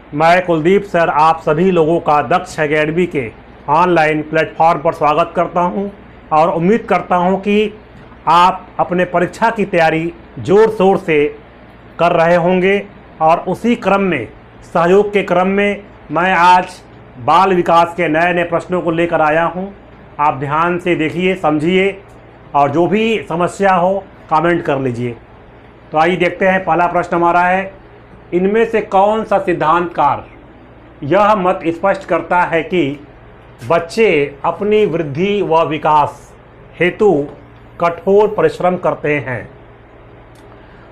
मैं कुलदीप सर आप सभी लोगों का दक्ष एकेडमी के ऑनलाइन प्लेटफॉर्म पर स्वागत करता हूं और उम्मीद करता हूं कि आप अपने परीक्षा की तैयारी ज़ोर शोर से कर रहे होंगे। और उसी क्रम में, सहयोग के क्रम में, मैं आज बाल विकास के नए नए प्रश्नों को लेकर आया हूं। आप ध्यान से देखिए, समझिए और जो भी समस्या हो कमेंट कर लीजिए। तो आइए देखते हैं, पहला प्रश्न हमारा है, इनमें से कौन सा सिद्धांतकार यह मत स्पष्ट करता है कि बच्चे अपनी वृद्धि व विकास हेतु कठोर परिश्रम करते हैं।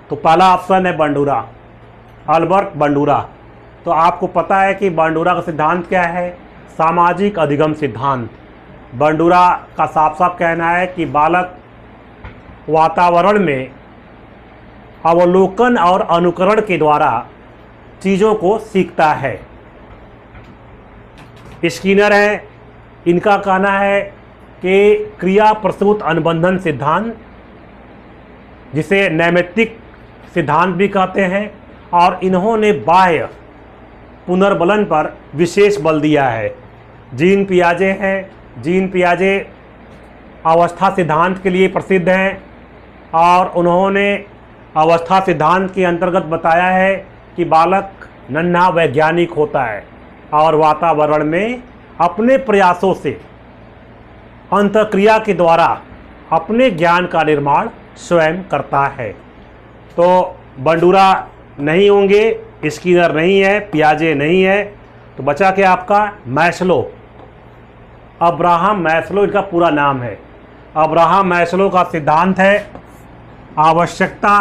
तो पहला ऑप्शन है बंडूरा, अल्बर्ट बंडूरा। तो आपको पता है कि बंडूरा का सिद्धांत क्या है? सामाजिक अधिगम सिद्धांत। बंडूरा का साफ साफ कहना है कि बालक वातावरण में अवलोकन और अनुकरण के द्वारा चीज़ों को सीखता है। स्किनर है, इनका कहना है कि क्रिया प्रसूत अनुबंधन सिद्धांत, जिसे नैमित्तिक सिद्धांत भी कहते हैं, और इन्होंने बाह्य पुनर्बलन पर विशेष बल दिया है। जीन पियाजे हैं, जीन पियाजे अवस्था सिद्धांत के लिए प्रसिद्ध हैं और उन्होंने अवस्था सिद्धांत के अंतर्गत बताया है कि बालक नन्हा वैज्ञानिक होता है और वातावरण में अपने प्रयासों से अंतःक्रिया के द्वारा अपने ज्ञान का निर्माण स्वयं करता है। तो बंडूरा नहीं होंगे, स्किनर नहीं है, पियाजे नहीं है, तो बचा क्या आपका? मैस्लो, अब्राहम मैस्लो इनका पूरा नाम है। अब्राहम मैस्लो का सिद्धांत है आवश्यकता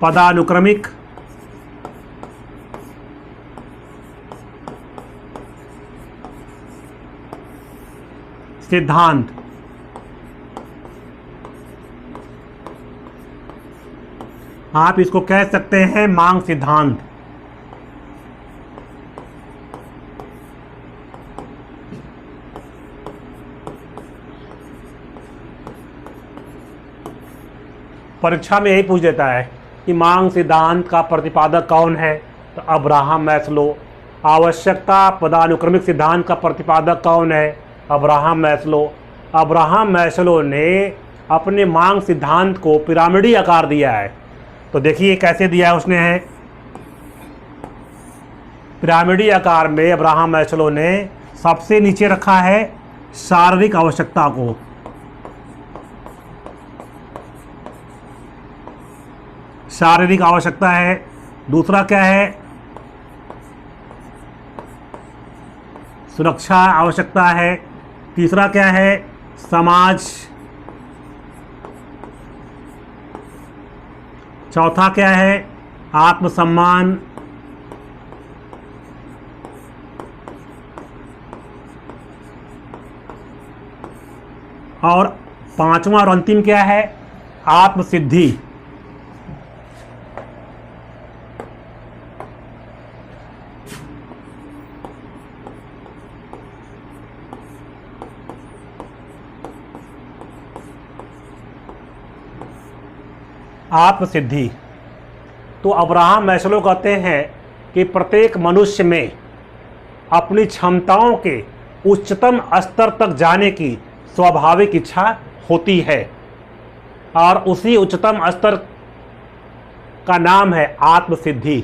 पदानुक्रमिक सिद्धांत। आप इसको कह सकते हैं मांग सिद्धांत। परीक्षा में यही पूछ देता है कि मांग सिद्धांत का प्रतिपादक कौन है? तो अब्राहम मैस्लो। आवश्यकता पदानुक्रमिक सिद्धांत का प्रतिपादक कौन है? Abraham Maslow. अब्राहम मैस्लो ने अपने मांग सिद्धांत को पिरामिडी आकार दिया है। तो देखिए कैसे दिया है उसने है। पिरामिडी आकार में अब्राहम मैस्लो ने सबसे नीचे रखा है शारीरिक आवश्यकता को, शारीरिक आवश्यकता है। दूसरा क्या है? सुरक्षा आवश्यकता है। तीसरा क्या है? समाज। चौथा क्या है? आत्मसम्मान। और पांचवा और अंतिम क्या है? आत्मसिद्धि। आत्मसिद्धि। तो अब्राहम मैस्लो कहते हैं कि प्रत्येक मनुष्य में अपनी क्षमताओं के उच्चतम स्तर तक जाने की स्वाभाविक इच्छा होती है और उसी उच्चतम स्तर का नाम है आत्मसिद्धि।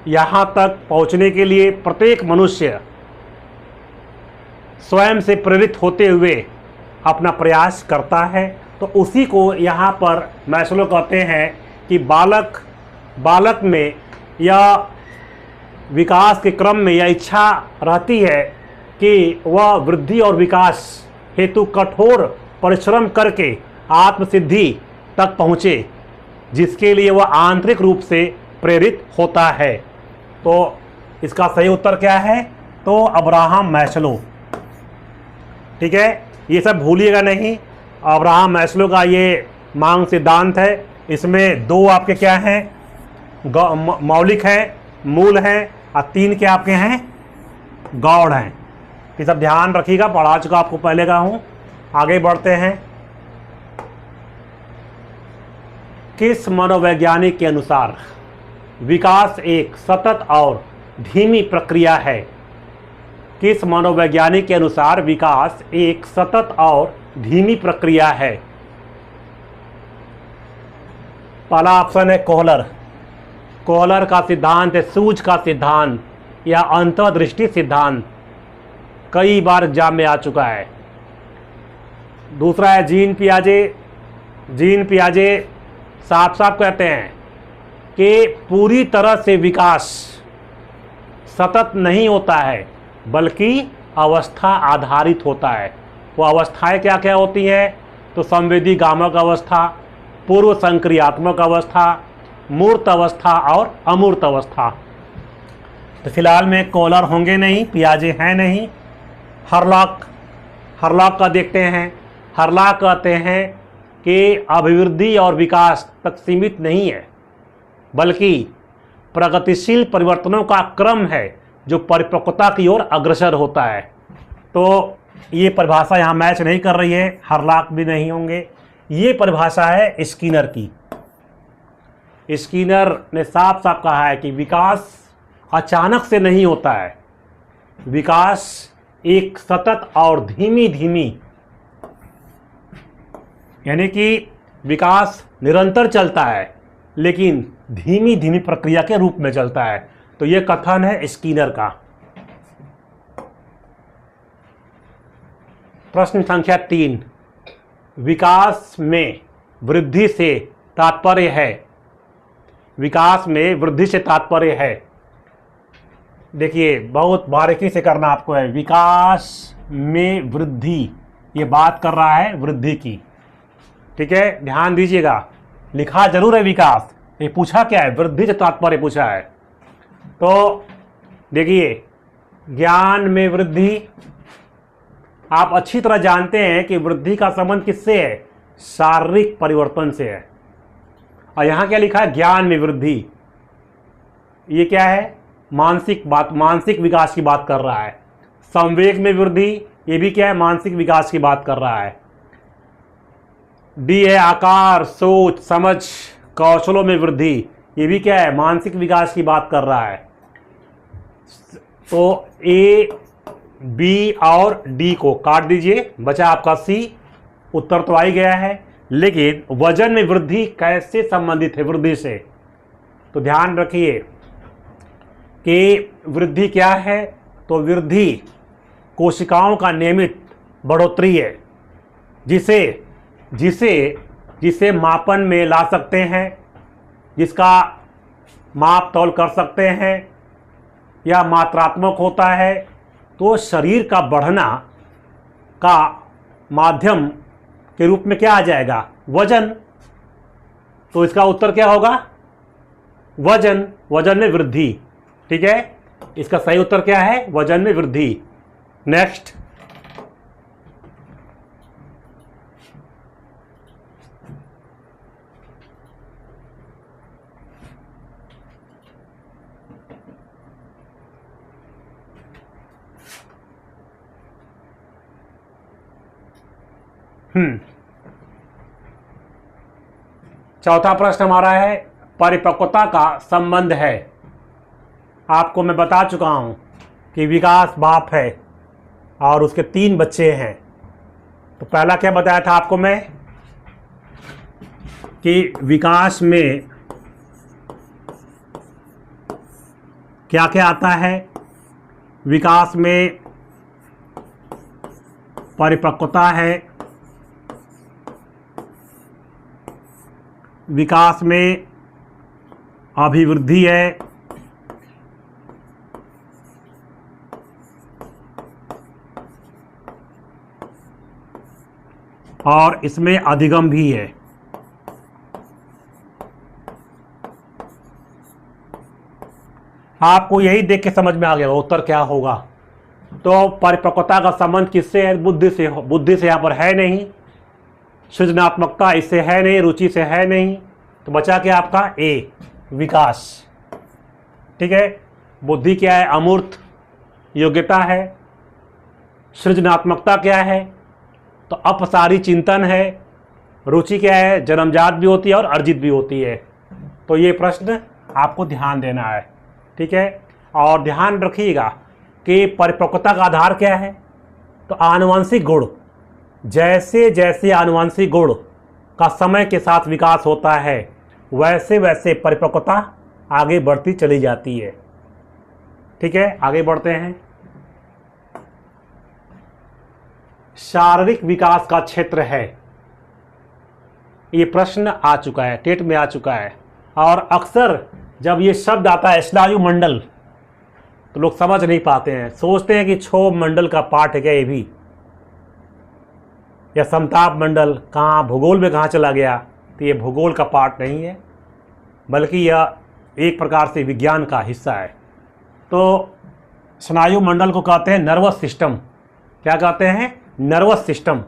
यहाँ तक पहुँचने के लिए प्रत्येक मनुष्य स्वयं से प्रेरित होते हुए अपना प्रयास करता है। तो उसी को यहाँ पर मैस्लो कहते हैं कि बालक में या विकास के क्रम में यह इच्छा रहती है कि वह वृद्धि और विकास हेतु कठोर परिश्रम करके आत्मसिद्धि तक पहुँचे, जिसके लिए वह आंतरिक रूप से प्रेरित होता है। तो इसका सही उत्तर क्या है? तो अब्राहम मैस्लो। ठीक है, ये सब भूलिएगा नहीं। अब्राहम मैस्लो का ये मांग सिद्धांत है। इसमें दो आपके क्या हैं? मौलिक हैं, मूल हैं, और तीन क्या आपके हैं? गौड़ हैं। ये सब ध्यान रखिएगा, पढ़ा चुका आपको पहले का हूँ। आगे बढ़ते हैं। किस मनोवैज्ञानिक के अनुसार विकास एक सतत और धीमी प्रक्रिया है? किस मनोवैज्ञानिक के अनुसार विकास एक सतत और धीमी प्रक्रिया है? पहला ऑप्शन है कोहलर। कोहलर का सिद्धांत है सूझ का सिद्धांत या अंतर्दृष्टि सिद्धांत, कई बार एग्जाम में आ चुका है। दूसरा है जीन पियाजे। जीन पियाजे साफ साफ कहते हैं कि पूरी तरह से विकास सतत नहीं होता है बल्कि अवस्था आधारित होता है। वो अवस्थाएं क्या क्या होती हैं? तो संवेदी गामक अवस्था, पूर्व संक्रियात्मक अवस्था, मूर्त अवस्था और अमूर्त अवस्था। तो फिलहाल में कोहलर होंगे नहीं, पियाजे हैं नहीं। हरलॉक का देखते हैं। हरलॉक कहते हैं कि अभिवृद्धि और विकास तक सीमित नहीं है बल्कि प्रगतिशील परिवर्तनों का क्रम है जो परिपक्वता की ओर अग्रसर होता है। तो ये परिभाषा यहाँ मैच नहीं कर रही है, हरलॉक भी नहीं होंगे। ये परिभाषा है स्किनर की। स्किनर ने साफ साफ कहा है कि विकास अचानक से नहीं होता है, विकास एक सतत और धीमी धीमी, यानी कि विकास निरंतर चलता है लेकिन धीमी धीमी प्रक्रिया के रूप में चलता है। तो यह कथन है स्किनर का। प्रश्न संख्या 3, विकास में वृद्धि से तात्पर्य है। विकास में वृद्धि से तात्पर्य है, देखिए बहुत बारीकी से करना आपको है। विकास में वृद्धि, ये बात कर रहा है वृद्धि की, ठीक है, ध्यान दीजिएगा। लिखा जरूर है विकास, ये पूछा क्या है? वृद्धि से तात्पर्य पूछा है। तो देखिए ज्ञान में वृद्धि, आप अच्छी तरह जानते हैं कि वृद्धि का संबंध किससे है? शारीरिक परिवर्तन से है। और यहाँ क्या लिखा है? ज्ञान में वृद्धि। ये क्या है? मानसिक विकास की बात कर रहा है। संवेग में वृद्धि, ये भी क्या है? मानसिक विकास की बात कर रहा है। डी है आकार, सोच, समझ, कौशलों में वृद्धि, ये भी क्या है? मानसिक विकास की बात कर रहा है। तो ए, बी और डी को काट दीजिए, बचा आपका सी। उत्तर तो आ ही गया है, लेकिन वजन में वृद्धि कैसे संबंधित है वृद्धि से? तो ध्यान रखिए कि वृद्धि क्या है? तो वृद्धि कोशिकाओं का नियमित बढ़ोतरी है जिसे मापन में ला सकते हैं, जिसका माप तौल कर सकते हैं या मात्रात्मक होता है। तो शरीर का बढ़ना का माध्यम के रूप में क्या आ जाएगा? वजन। तो इसका उत्तर क्या होगा? वजन। वजन में वृद्धि, ठीक है, इसका सही उत्तर क्या है? वजन में वृद्धि। नेक्स्ट, चौथा प्रश्न हमारा है परिपक्वता का संबंध है। आपको मैं बता चुका हूं कि विकास बाप है और उसके 3 बच्चे हैं। तो पहला क्या बताया था आपको मैं कि विकास में क्या क्या आता है? विकास में परिपक्वता है, विकास में अभिवृद्धि है, और इसमें अधिगम भी है। आपको यही देख के समझ में आ गया उत्तर क्या होगा। तो परिपक्वता का संबंध किससे है? बुद्धि से। बुद्धि से यहाँ पर है नहीं, सृजनात्मकता इससे है नहीं, रुचि से है नहीं। तो बचा क्या आपका? ए, विकास, ठीक है। बुद्धि क्या है? अमूर्त योग्यता है। सृजनात्मकता क्या है? तो अपसारी चिंतन है। रुचि क्या है, जन्मजात भी होती है और अर्जित भी होती है। तो ये प्रश्न आपको ध्यान देना है, ठीक है। और ध्यान रखिएगा कि परिपक्वता का आधार क्या है, तो आनुवंशिक गुण। जैसे जैसे आनुवंशिक गुण का समय के साथ विकास होता है वैसे वैसे परिपक्वता आगे बढ़ती चली जाती है, ठीक है। आगे बढ़ते हैं। शारीरिक विकास का क्षेत्र है, ये प्रश्न आ चुका है, टेट में आ चुका है। और अक्सर जब ये शब्द आता है स्नायु मंडल तो लोग समझ नहीं पाते हैं, सोचते हैं कि क्षोभ मंडल का पार्ट है क्या ये भी, या समताप मंडल कहाँ भूगोल में कहाँ चला गया। तो ये भूगोल का पार्ट नहीं है, बल्कि यह एक प्रकार से विज्ञान का हिस्सा है। तो स्नायु मंडल को कहते हैं नर्वस सिस्टम। क्या कहते हैं? नर्वस सिस्टम,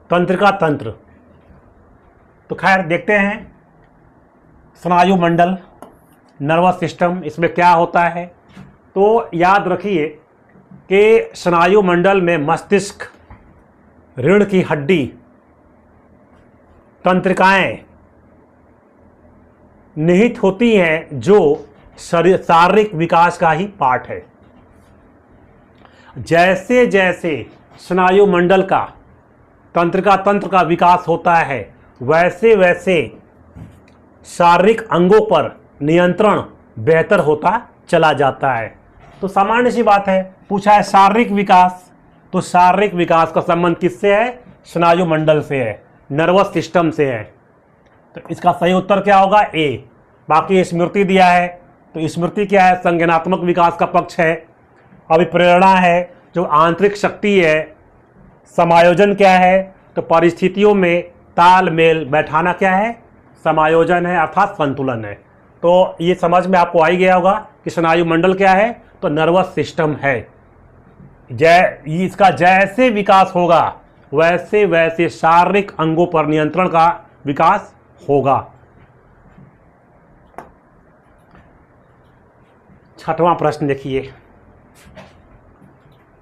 तंत्रिका तंत्र। तो खैर देखते हैं स्नायु मंडल, नर्वस सिस्टम, इसमें क्या होता है। तो याद रखिए कि स्नायु मंडल में मस्तिष्क, रीढ़ की हड्डी, तंत्रिकाएं निहित होती हैं जो शारीरिक विकास का ही पार्ट है। जैसे जैसे स्नायु मंडल का, तंत्रिका तंत्र का विकास होता है वैसे वैसे शारीरिक अंगों पर नियंत्रण बेहतर होता चला जाता है। तो सामान्य सी बात है, पूछा है शारीरिक विकास, तो शारीरिक विकास का संबंध किससे है? स्नायु मंडल से है, नर्वस सिस्टम से है। तो इसका सही उत्तर क्या होगा? ए। बाकी स्मृति दिया है, तो स्मृति क्या है? संज्ञानात्मक विकास का पक्ष है। अभिप्रेरणा है जो आंतरिक शक्ति है। समायोजन क्या है? तो परिस्थितियों में तालमेल बैठाना क्या है? समायोजन है, अर्थात संतुलन है। तो ये समझ में आपको आ ही गया होगा कि स्नायु मंडल क्या है, तो नर्वस सिस्टम है। इसका जैसे विकास होगा वैसे वैसे शारीरिक अंगों पर नियंत्रण का विकास होगा। छठवां प्रश्न देखिए,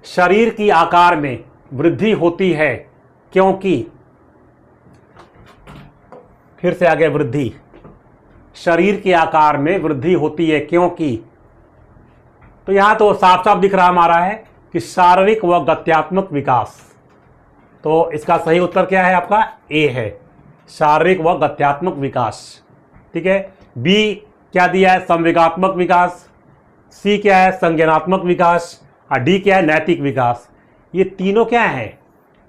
शरीर की आकार में वृद्धि होती है क्योंकि, फिर से आगे वृद्धि, शरीर के आकार में वृद्धि होती है क्योंकि, तो यहां तो साफ साफ दिख रहा हमारा है कि शारीरिक व गत्यात्मक विकास। तो इसका सही उत्तर क्या है आपका? ए है, शारीरिक व गत्यात्मक विकास, ठीक है। बी क्या दिया है? संवेगात्मक विकास। सी क्या है? संज्ञानात्मक विकास। और डी क्या है? नैतिक विकास। ये तीनों क्या है?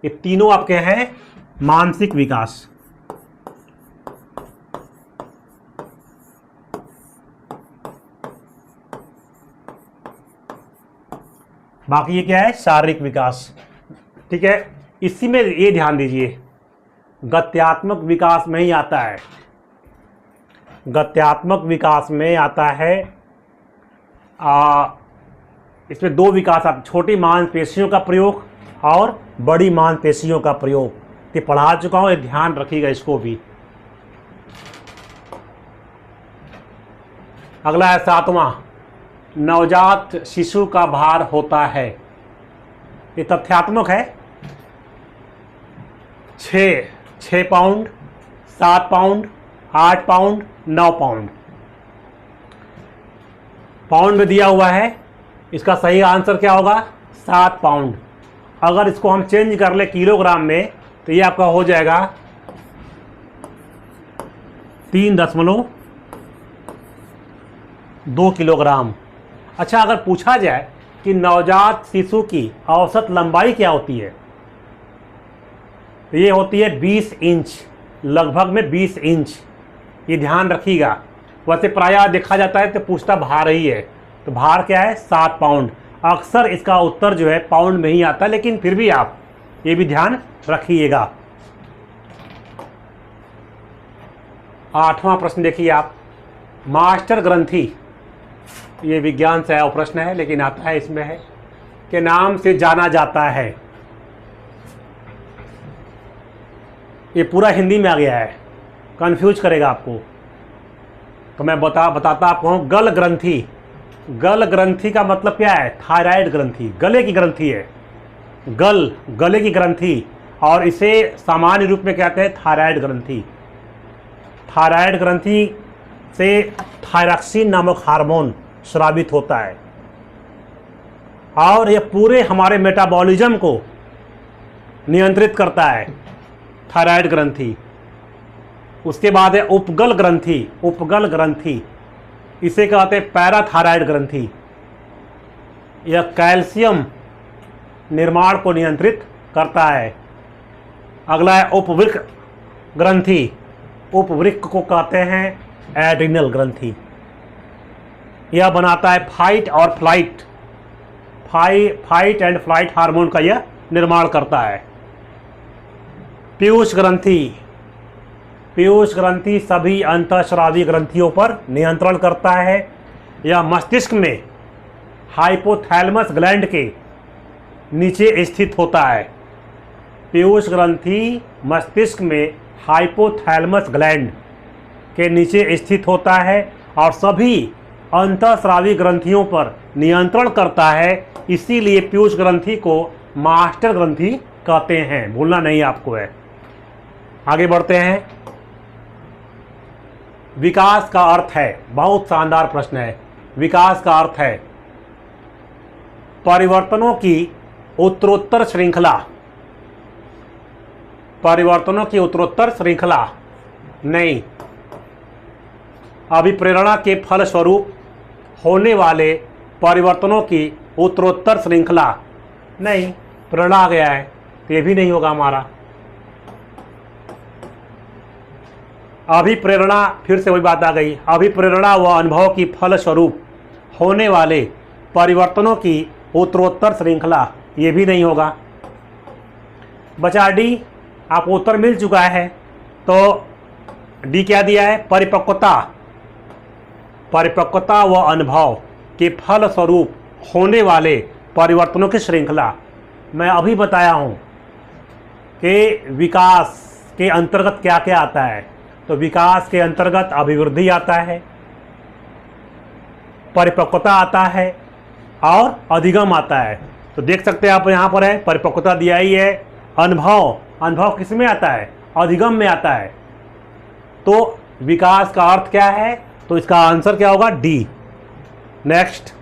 ये तीनों आपके हैं मानसिक विकास। बाकी ये क्या है? शारीरिक विकास, ठीक है। इसी में ये ध्यान दीजिए, गत्यात्मक विकास में ही आता है, गत्यात्मक विकास में आता है इसमें दो विकास, आप छोटी मांसपेशियों का प्रयोग और बड़ी मांसपेशियों का प्रयोग, ये पढ़ा चुका हूं, ये ध्यान रखिएगा इसको भी। अगला है सातवां, नवजात शिशु का भार होता है, ये तथ्यात्मक है। 6 pound, 7 pound, 8 pound, 9 pound. Pound में दिया हुआ है, इसका सही आंसर क्या होगा? 7 पाउंड। अगर इसको हम चेंज कर ले किलोग्राम में तो ये आपका हो जाएगा 3.2 किलोग्राम। अच्छा, अगर पूछा जाए कि नवजात शिशु की औसत लंबाई क्या होती है, तो ये होती है 20 इंच, लगभग में 20 इंच। ये ध्यान रखिएगा। वैसे प्रायः देखा जाता है तो पूछता भार ही है, तो भार क्या है? 7 पाउंड। अक्सर इसका उत्तर जो है पाउंड में ही आता है, लेकिन फिर भी आप ये भी ध्यान रखिएगा। 8वां प्रश्न देखिए आप, मास्टर ग्रंथि, ये विज्ञान से आया प्रश्न है लेकिन आता है इसमें है, के नाम से जाना जाता है। ये पूरा हिंदी में आ गया है, कंफ्यूज करेगा आपको, तो मैं बताता आपको हूँ। गल ग्रंथि, गल ग्रंथि का मतलब क्या है? थायराइड ग्रंथि, गले की ग्रंथि है। गले की ग्रंथि, और इसे सामान्य रूप में कहते हैं थायराइड ग्रंथि। थायराइड ग्रंथि से थायरॉक्सिन नामक हार्मोन स्रावित होता है और यह पूरे हमारे मेटाबॉलिज्म को नियंत्रित करता है, थायराइड ग्रंथि। उसके बाद है उपगल ग्रंथि। उपगल ग्रंथि इसे कहते हैं पैराथायराइड ग्रंथि। यह कैल्शियम निर्माण को नियंत्रित करता है। अगला है उपवृक्क ग्रंथि। उपवृक्क को कहते हैं एड्रिनल ग्रंथि। यह बनाता है फाइट और flight, fight and flight hormone का यह निर्माण करता है। पीयूष ग्रंथि। पीयूष ग्रंथि सभी अंतःस्रावी ग्रंथियों पर नियंत्रण करता है। यह मस्तिष्क में हाइपोथैलेमस ग्लैंड के नीचे स्थित होता है। पीयूष ग्रंथि मस्तिष्क में हाइपोथैलेमस ग्लैंड के नीचे स्थित होता है और सभी अंतःस्रावी ग्रंथियों पर नियंत्रण करता है। इसीलिए पीयूष ग्रंथि को मास्टर ग्रंथि कहते हैं, भूलना नहीं आपको है। आगे बढ़ते हैं। विकास का अर्थ है, बहुत शानदार प्रश्न है। विकास का अर्थ है परिवर्तनों की उत्तरोत्तर श्रृंखला। परिवर्तनों की उत्तरोत्तर श्रृंखला नहीं, अभिप्रेरणा के फलस्वरूप होने वाले परिवर्तनों की उत्तरोत्तर श्रृंखला नहीं। प्रेरणा आ गया है तो ये भी नहीं होगा हमारा। अभिप्रेरणा, फिर से वही बात आ गई, अभिप्रेरणा व अनुभव की फलस्वरूप होने वाले परिवर्तनों की उत्तरोत्तर श्रृंखला, ये भी नहीं होगा। बचा डी, आपको उत्तर मिल चुका है। तो डी क्या दिया है? परिपक्वता। परिपक्वता व अनुभव के फलस्वरूप होने वाले परिवर्तनों की श्रृंखला। मैं अभी बताया हूँ कि विकास के अंतर्गत क्या क्या आता है। तो विकास के अंतर्गत अभिवृद्धि आता है, परिपक्वता आता है और अधिगम आता है। तो देख सकते हैं आप यहाँ पर है, परिपक्वता दिया ही है। अनुभव, अनुभव किस में आता है? अधिगम में आता है। तो विकास का अर्थ क्या है? तो इसका आंसर क्या होगा? डी। नेक्स्ट,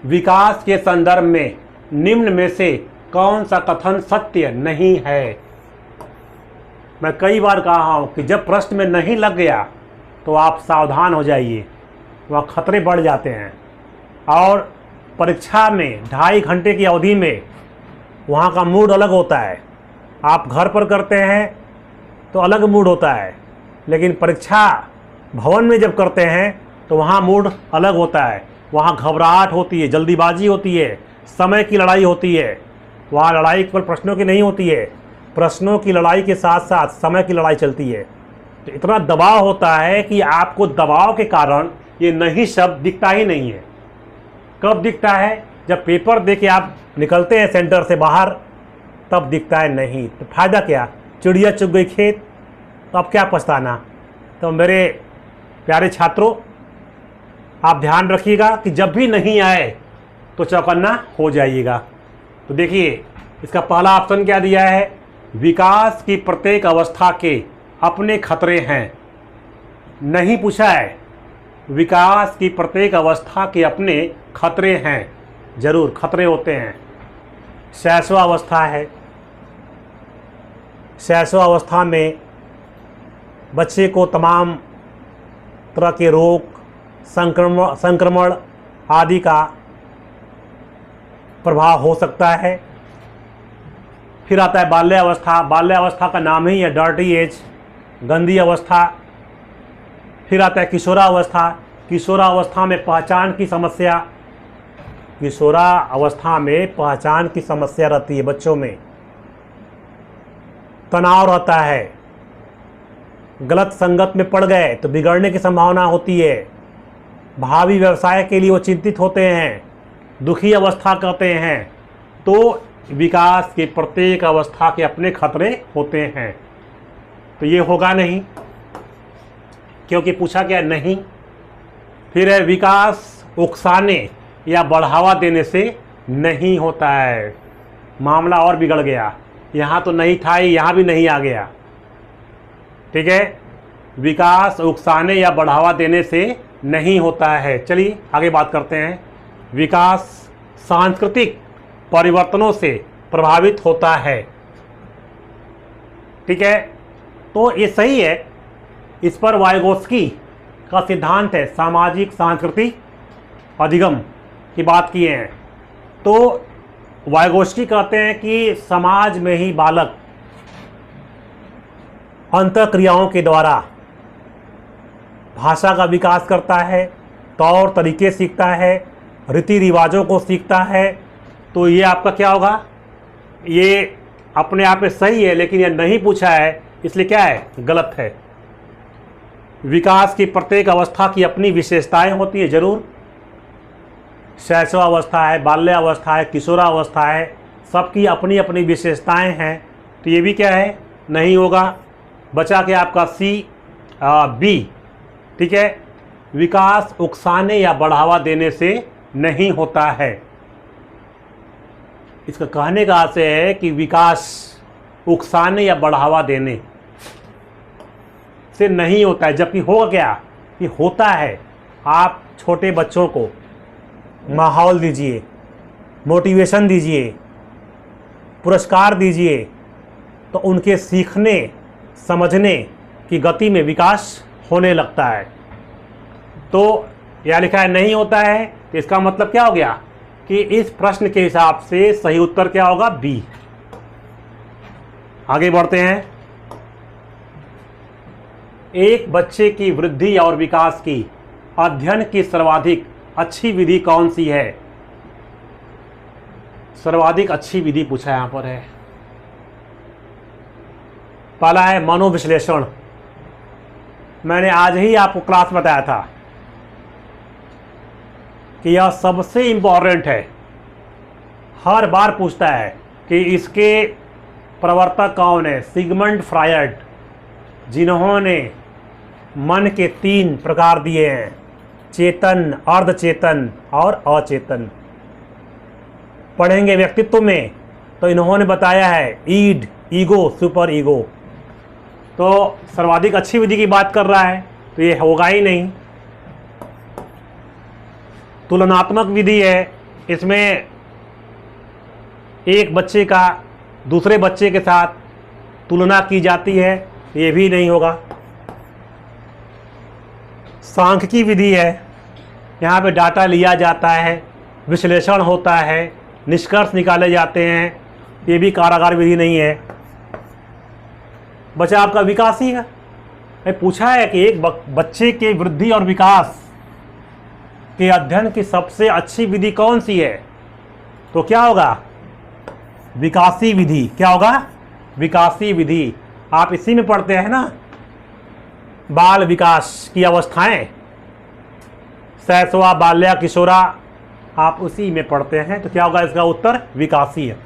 विकास के संदर्भ में निम्न में से कौन सा कथन सत्य नहीं है? मैं कई बार कहा हूं कि जब प्रश्न में नहीं लग गया तो आप सावधान हो जाइए, वहाँ खतरे बढ़ जाते हैं। और परीक्षा में 2.5 घंटे की अवधि में वहाँ का मूड अलग होता है। आप घर पर करते हैं तो अलग मूड होता है, लेकिन परीक्षा भवन में जब करते हैं तो वहाँ मूड अलग होता है। वहाँ घबराहट होती है, जल्दीबाजी होती है, समय की लड़ाई होती है। वहाँ लड़ाई केवल प्रश्नों की नहीं होती है, प्रश्नों की लड़ाई के साथ साथ समय की लड़ाई चलती है। तो इतना दबाव होता है कि आपको दबाव के कारण ये नहीं शब्द दिखता ही नहीं है। कब दिखता है? जब पेपर दे के आप निकलते हैं सेंटर से बाहर, तब दिखता है नहीं। तो फायदा क्या? चिड़िया चुग गई खेत, तो अब क्या पछताना। तो मेरे प्यारे छात्रों, आप ध्यान रखिएगा कि जब भी नहीं आए तो चौकन्ना हो जाइएगा। तो देखिए, इसका पहला ऑप्शन क्या दिया है? विकास की प्रत्येक अवस्था के अपने खतरे हैं। नहीं पूछा है, विकास की प्रत्येक अवस्था के अपने खतरे हैं। जरूर खतरे होते हैं। शैशवावस्था है, शैशवावस्था में बच्चे को तमाम तरह के रोग, संक्रमण आदि का प्रभाव हो सकता है। फिर आता है बाल्यावस्था। बाल्यावस्था का नाम ही है डर्टी एज, गंदी अवस्था। फिर आता है किशोरावस्था। किशोरावस्था में पहचान की समस्या। किशोरावस्था में पहचान की समस्या रहती है बच्चों में। तनाव रहता है, गलत संगत में पड़ गए तो बिगड़ने की संभावना होती है। भावी व्यवसाय के लिए वो चिंतित होते हैं, दुखी अवस्था कहते हैं। तो विकास के प्रत्येक अवस्था के अपने खतरे होते हैं। तो ये होगा नहीं, क्योंकि पूछा क्या? नहीं। फिर है विकास उकसाने या बढ़ावा देने से नहीं होता है। मामला और बिगड़ गया, यहाँ तो नहीं था ही, यहाँ भी नहीं आ गया। ठीक है, विकास उकसाने या बढ़ावा देने से नहीं होता है। चलिए आगे बात करते हैं। विकास सांस्कृतिक परिवर्तनों से प्रभावित होता है। ठीक है, तो ये सही है। इस पर वाइगोत्स्की का सिद्धांत है, सामाजिक सांस्कृतिक अधिगम की बात किए हैं। तो वाइगोत्स्की कहते हैं कि समाज में ही बालक अंतःक्रियाओं के द्वारा भाषा का विकास करता है, तौर तरीके सीखता है, रीति रिवाजों को सीखता है। तो ये आपका क्या होगा, ये अपने आप में सही है, लेकिन ये नहीं पूछा है, इसलिए क्या है, गलत है। विकास की प्रत्येक अवस्था की अपनी विशेषताएं होती है, जरूर। शैशवावस्था है, बाल्यावस्था है, किशोरावस्था है, सबकी अपनी अपनी विशेषताएं हैं। तो ये भी क्या है, नहीं होगा। बचा के आपका बी। ठीक है, विकास उकसाने या बढ़ावा देने से नहीं होता है। इसका कहने का आशय है कि विकास उकसाने या बढ़ावा देने से नहीं होता है, जबकि होगा क्या कि होता है। आप छोटे बच्चों को माहौल दीजिए, मोटिवेशन दीजिए, पुरस्कार दीजिए, तो उनके सीखने समझने की गति में विकास होने लगता है। तो यह लिखा है नहीं होता है, तो इसका मतलब क्या हो गया कि इस प्रश्न के हिसाब से सही उत्तर क्या होगा, बी। आगे बढ़ते हैं। एक बच्चे की वृद्धि और विकास की अध्ययन की सर्वाधिक अच्छी विधि कौन सी है? सर्वाधिक अच्छी विधि पूछा यहां पर है। पहला है मनोविश्लेषण। मैंने आज ही आपको क्लास बताया था कि यह सबसे इम्पोर्टेंट है। हर बार पूछता है कि इसके प्रवर्तक कौन है। सिगमंड फ्रायड, जिन्होंने मन के 3 प्रकार दिए हैं, चेतन, अर्धचेतन और अचेतन। पढ़ेंगे व्यक्तित्व में तो इन्होंने बताया है ईड, ईगो, सुपर ईगो। तो सर्वाधिक अच्छी विधि की बात कर रहा है, तो ये होगा ही नहीं। तुलनात्मक विधि है, इसमें एक बच्चे का दूसरे बच्चे के साथ तुलना की जाती है, ये भी नहीं होगा। सांख्यिकी विधि है, यहाँ पे डाटा लिया जाता है, विश्लेषण होता है, निष्कर्ष निकाले जाते हैं, ये भी कारागार विधि नहीं है। बचा आपका विकास ही है। पूछा है कि एक बच्चे के वृद्धि और विकास के अध्ययन की सबसे अच्छी विधि कौन सी है, तो क्या होगा, विकासी विधि। क्या होगा, विकासी विधि। आप इसी में पढ़ते हैं ना, बाल विकास की अवस्थाएं, शैशवा, बाल्या, किशोरा, आप उसी में पढ़ते हैं। तो क्या होगा इसका उत्तर, विकासी है।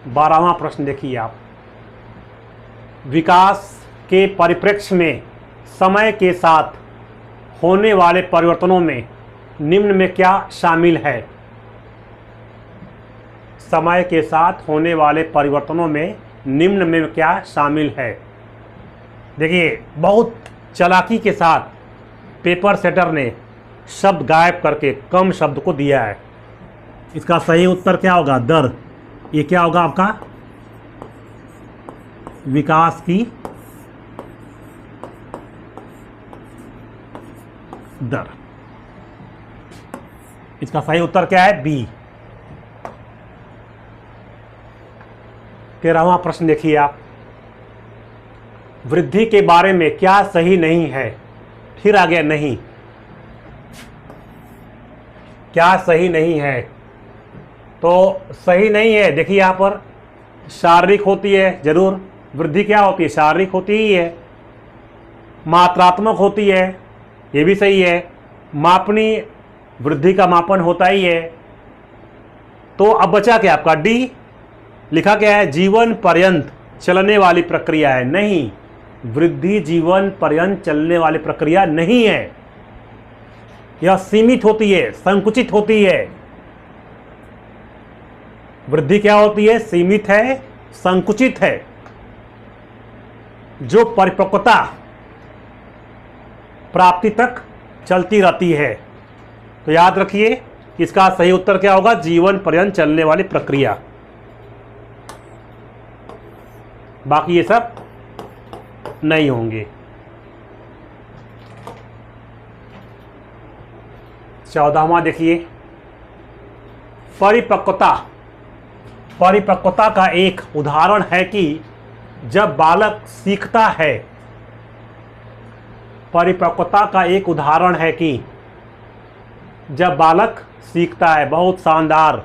12वां प्रश्न देखिए आप। विकास के परिप्रेक्ष्य में समय के साथ होने वाले परिवर्तनों में निम्न में क्या शामिल है? समय के साथ होने वाले परिवर्तनों में निम्न में क्या शामिल है? देखिए, बहुत चालाकी के साथ पेपर सेटर ने शब्द गायब करके कम शब्द को दिया है। इसका सही उत्तर क्या होगा, दर। ये क्या होगा आपका, विकास की दर। इसका सही उत्तर क्या है, बी। 13वां प्रश्न देखिए आप। वृद्धि के बारे में क्या सही नहीं है? फिर आ गया नहीं। क्या सही नहीं है? तो सही नहीं है, देखिए यहाँ पर शारीरिक होती है, जरूर। वृद्धि क्या होती है, शारीरिक होती ही है। मात्रात्मक होती है, ये भी सही है। मापनी, वृद्धि का मापन होता ही है। तो अब बचा क्या आपका, डी। लिखा क्या है, जीवन पर्यंत चलने वाली प्रक्रिया है। नहीं, वृद्धि जीवन पर्यंत चलने वाली प्रक्रिया नहीं है। यह सीमित होती है, संकुचित होती है। वृद्धि क्या होती है? सीमित है, संकुचित है। जो परिपक्वता प्राप्ति तक चलती रहती है। तो याद रखिए इसका सही उत्तर क्या होगा? जीवन पर्यंत चलने वाली प्रक्रिया। बाकी ये सब नहीं होंगे। 14वां देखिए, परिपक्वता। परिपक्वता का एक उदाहरण है कि जब बालक सीखता है। परिपक्वता का एक उदाहरण है कि जब बालक सीखता है। बहुत शानदार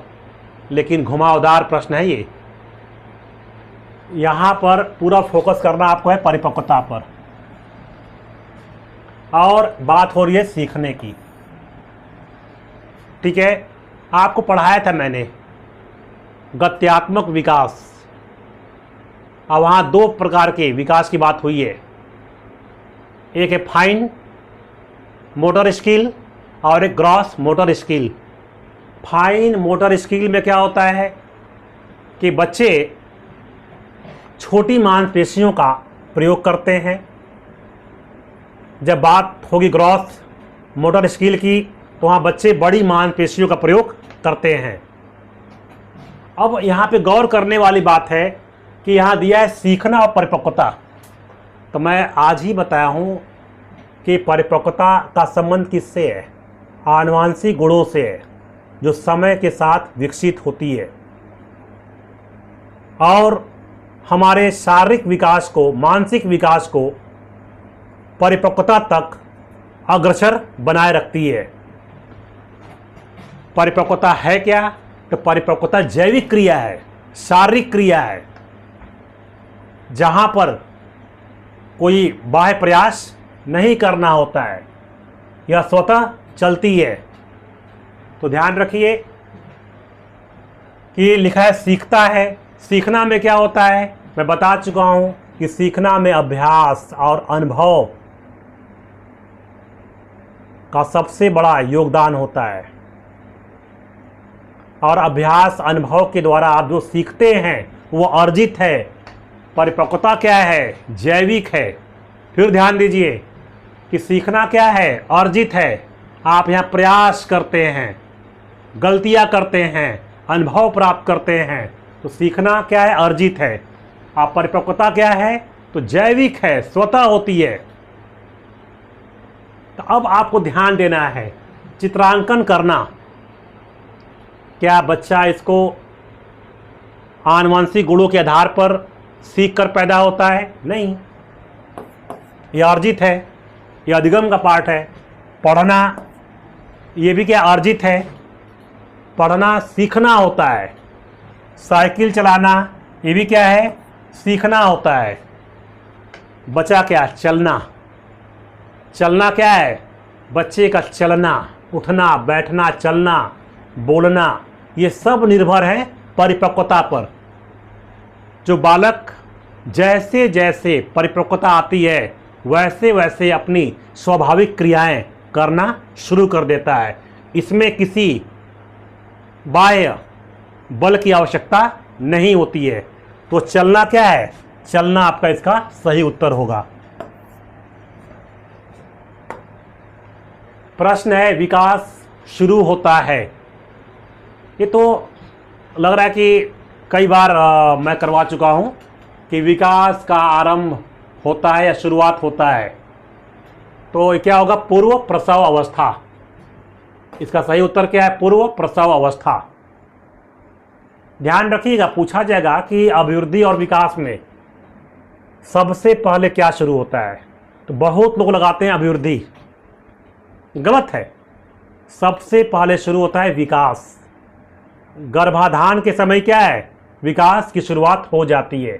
लेकिन घुमावदार प्रश्न है ये। यहाँ पर पूरा फोकस करना आपको है परिपक्वता पर, और बात हो रही है सीखने की। ठीक है, आपको पढ़ाया था मैंने गत्यात्मक विकास। अब वहाँ 2 प्रकार के विकास की बात हुई है। एक है फाइन मोटर स्किल और एक gross motor skill. Fine motor skill में क्या होता है कि बच्चे छोटी मांसपेशियों का प्रयोग करते हैं। जब बात होगी ग्रॉस मोटर स्किल की तो वहाँ बच्चे बड़ी मांसपेशियों का प्रयोग करते हैं। अब यहाँ पे गौर करने वाली बात है कि यहाँ दिया है सीखना और परिपक्वता। तो मैं आज ही बताया हूँ कि परिपक्वता का संबंध किससे है? आनुवांशिक गुणों से है, जो समय के साथ विकसित होती है और हमारे शारीरिक विकास को, मानसिक विकास को परिपक्वता तक अग्रसर बनाए रखती है। परिपक्वता है क्या? तो परिपक्वता जैविक क्रिया है, शारीरिक क्रिया है, जहां पर कोई बाह्य प्रयास नहीं करना होता है, यह स्वतः चलती है। तो ध्यान रखिए कि लिखा है सीखता है। सीखना में क्या होता है? मैं बता चुका हूं कि सीखना में अभ्यास और अनुभव का सबसे बड़ा योगदान होता है, और अभ्यास अनुभव के द्वारा आप जो सीखते हैं वो अर्जित है। परिपक्वता क्या है? जैविक है। फिर ध्यान दीजिए कि सीखना क्या है? अर्जित है। आप यहाँ प्रयास करते हैं, गलतियाँ करते हैं, अनुभव प्राप्त करते हैं। तो सीखना क्या है? अर्जित है। आप परिपक्वता क्या है? तो जैविक है, स्वतः होती है। तो अब आपको ध्यान देना है, चित्रांकन करना। क्या बच्चा इसको आनुवंशिक गुणों के आधार पर सीख कर पैदा होता है? नहीं, यह अर्जित है, यह अधिगम का पार्ट है। पढ़ना, ये भी क्या अर्जित है? पढ़ना सीखना होता है। साइकिल चलाना, ये भी क्या है? सीखना होता है। बचा क्या? चलना। चलना क्या है? बच्चे का चलना, उठना, बैठना, चलना, बोलना, ये सब निर्भर है परिपक्वता पर। जो बालक जैसे जैसे परिपक्वता आती है वैसे वैसे अपनी स्वाभाविक क्रियाएं करना शुरू कर देता है। इसमें किसी बाह्य बल की आवश्यकता नहीं होती है। तो चलना क्या है? चलना आपका इसका सही उत्तर होगा। प्रश्न है विकास शुरू होता है। ये तो लग रहा है कि कई बार मैं करवा चुका हूं कि विकास का आरंभ होता है या शुरुआत होता है। तो क्या होगा? पूर्व प्रसव अवस्था। इसका सही उत्तर क्या है? पूर्व प्रसव अवस्था। ध्यान रखिएगा, पूछा जाएगा कि अभिवृद्धि और विकास में सबसे पहले क्या शुरू होता है। तो बहुत लोग लगाते हैं अभिवृद्धि, गलत है। सबसे पहले शुरू होता है विकास। गर्भाधान के समय क्या है? विकास की शुरुआत हो जाती है।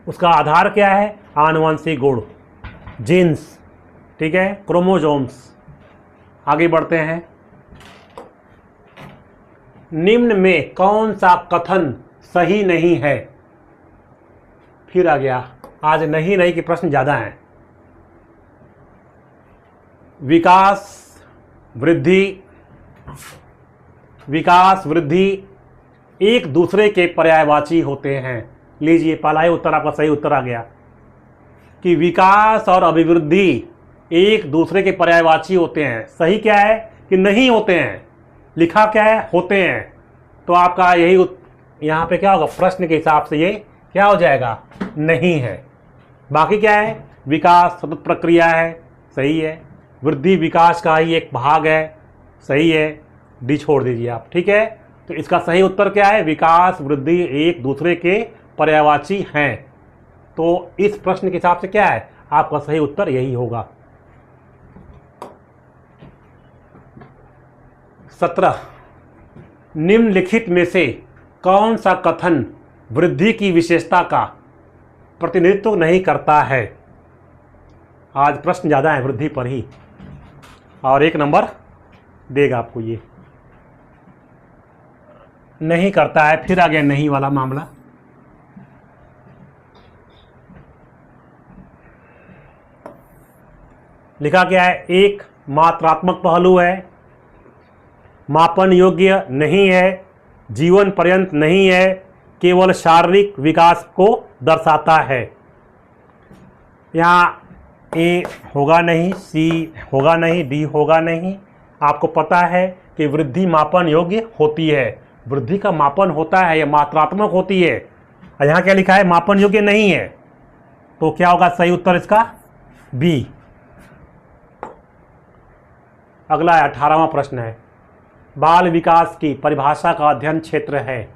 उसका आधार क्या है? आनुवंशिक गुण, जीन्स। ठीक है, क्रोमोसोम्स। आगे बढ़ते हैं। निम्न में कौन सा कथन सही नहीं है? फिर आ गया, आज नहीं नहीं के प्रश्न ज्यादा हैं। विकास वृद्धि, विकास, वृद्धि एक दूसरे के पर्यायवाची होते हैं। लीजिए पहला ही उत्तर आपका सही उत्तर आ गया कि विकास और अभिवृद्धि एक दूसरे के पर्यायवाची होते हैं। सही क्या है कि नहीं होते हैं, लिखा क्या है होते हैं। तो आपका यही यहाँ पे क्या होगा, प्रश्न के हिसाब से ये क्या हो जाएगा, नहीं है। बाकी क्या है, विकास सतत प्रक्रिया है, सही है। वृद्धि विकास का ही एक भाग है, सही है। डी छोड़ दीजिए आप, ठीक है। तो इसका सही उत्तर क्या है, विकास वृद्धि एक दूसरे के पर्यायवाची हैं। तो इस प्रश्न के हिसाब से क्या है, आपका सही उत्तर यही होगा। 17, निम्नलिखित में से कौन सा कथन वृद्धि की विशेषता का प्रतिनिधित्व नहीं करता है। आज प्रश्न ज़्यादा है वृद्धि पर ही, और 1 नंबर देगा आपको। ये नहीं करता है, फिर आ गया नहीं वाला मामला। लिखा क्या है, एक मात्रात्मक पहलू है, मापन योग्य नहीं है, जीवन पर्यंत नहीं है, केवल शारीरिक विकास को दर्शाता है। यहाँ ए होगा नहीं, सी होगा नहीं, डी होगा नहीं। आपको पता है कि वृद्धि मापन योग्य होती है, वृद्धि का मापन होता है, यह मात्रात्मक होती है। और यहाँ क्या लिखा है, मापन योग्य नहीं है। तो क्या होगा सही उत्तर इसका, बी। अगला 18वां प्रश्न है, बाल विकास की परिभाषा का अध्ययन क्षेत्र है।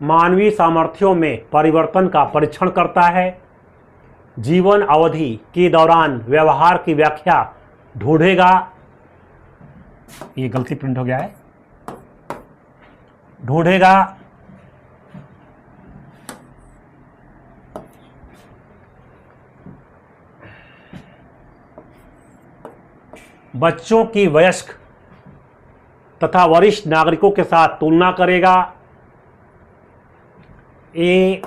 मानवीय सामर्थ्यों में परिवर्तन का परीक्षण करता है, जीवन अवधि के दौरान व्यवहार की व्याख्या ढूंढेगा। ये गलती प्रिंट हो गया है, ढूंढेगा बच्चों की वयस्क तथा वरिष्ठ नागरिकों के साथ तुलना करेगा। ए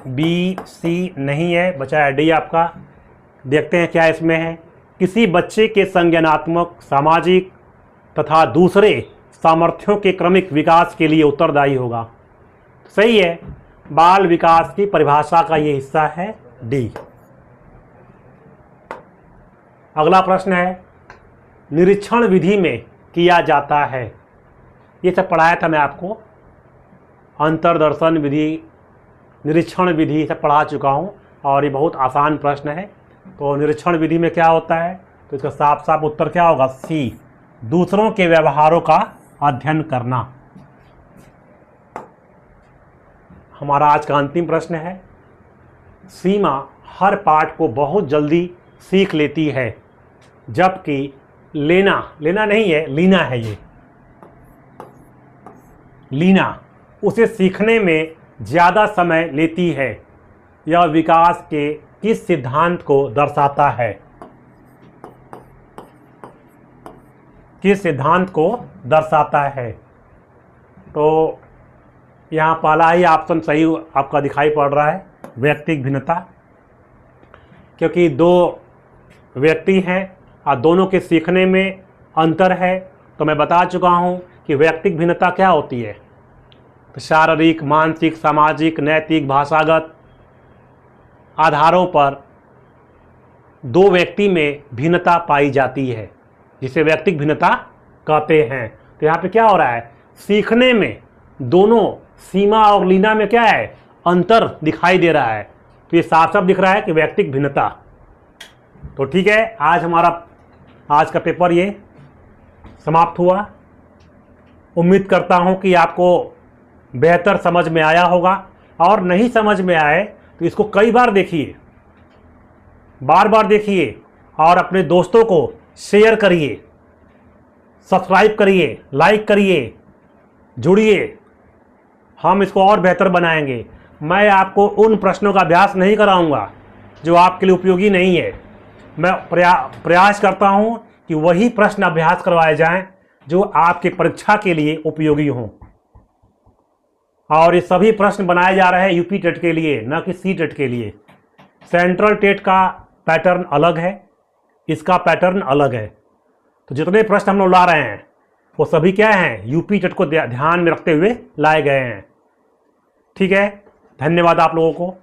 बी सी नहीं है, बचा है डी आपका। देखते हैं क्या इसमें है, किसी बच्चे के संज्ञानात्मक, सामाजिक तथा दूसरे सामर्थ्यों के क्रमिक विकास के लिए उत्तरदायी होगा। सही है, बाल विकास की परिभाषा का ये हिस्सा है डी। अगला प्रश्न है, निरीक्षण विधि में किया जाता है। ये सब पढ़ाया था मैं आपको, अंतर्दर्शन विधि, निरीक्षण विधि सब पढ़ा चुका हूँ, और ये बहुत आसान प्रश्न है। तो निरीक्षण विधि में क्या होता है, तो इसका साफ साफ उत्तर क्या होगा, सी, दूसरों के व्यवहारों का अध्ययन करना। हमारा आज का अंतिम प्रश्न है, सीमा हर पाठ को बहुत जल्दी सीख लेती है, जबकि लेना नहीं है, लीना है। ये लीना उसे सीखने में ज़्यादा समय लेती है। यह विकास के किस सिद्धांत को दर्शाता है, किस सिद्धांत को दर्शाता है। तो यहाँ पहला ही ऑप्शन सही आपका दिखाई पड़ रहा है, व्यक्तिगत भिन्नता, क्योंकि दो व्यक्ति हैं और दोनों के सीखने में अंतर है। तो मैं बता चुका हूँ कि व्यक्तिगत भिन्नता क्या होती है, तो शारीरिक, मानसिक, सामाजिक, नैतिक, भाषागत आधारों पर दो व्यक्ति में भिन्नता पाई जाती है, जिसे व्यक्तिगत भिन्नता कहते हैं। तो यहाँ पे क्या हो रहा है, सीखने में दोनों सीमा और लीना में क्या है, अंतर दिखाई दे रहा है। तो ये साफ साफ दिख रहा है कि व्यक्तिगत भिन्नता। तो ठीक है, आज का पेपर ये समाप्त हुआ। उम्मीद करता हूँ कि आपको बेहतर समझ में आया होगा, और नहीं समझ में आए तो इसको कई बार देखिए, बार बार देखिए, और अपने दोस्तों को शेयर करिए, सब्सक्राइब करिए, लाइक करिए, जुड़िए। हम इसको और बेहतर बनाएंगे। मैं आपको उन प्रश्नों का अभ्यास नहीं कराऊंगा जो आपके लिए उपयोगी नहीं है। मैं प्रयास करता हूं कि वही प्रश्न अभ्यास करवाए जाएं जो आपके परीक्षा के लिए उपयोगी हों। और ये सभी प्रश्न बनाए जा रहे हैं यूपी टेट के लिए, न कि सी टेट के लिए। सेंट्रल टेट का पैटर्न अलग है, इसका पैटर्न अलग है। तो जितने प्रश्न हम लोग ला रहे हैं वो सभी क्या हैं, यूपी टेट को ध्यान में रखते हुए लाए गए हैं। ठीक है, धन्यवाद आप लोगों को।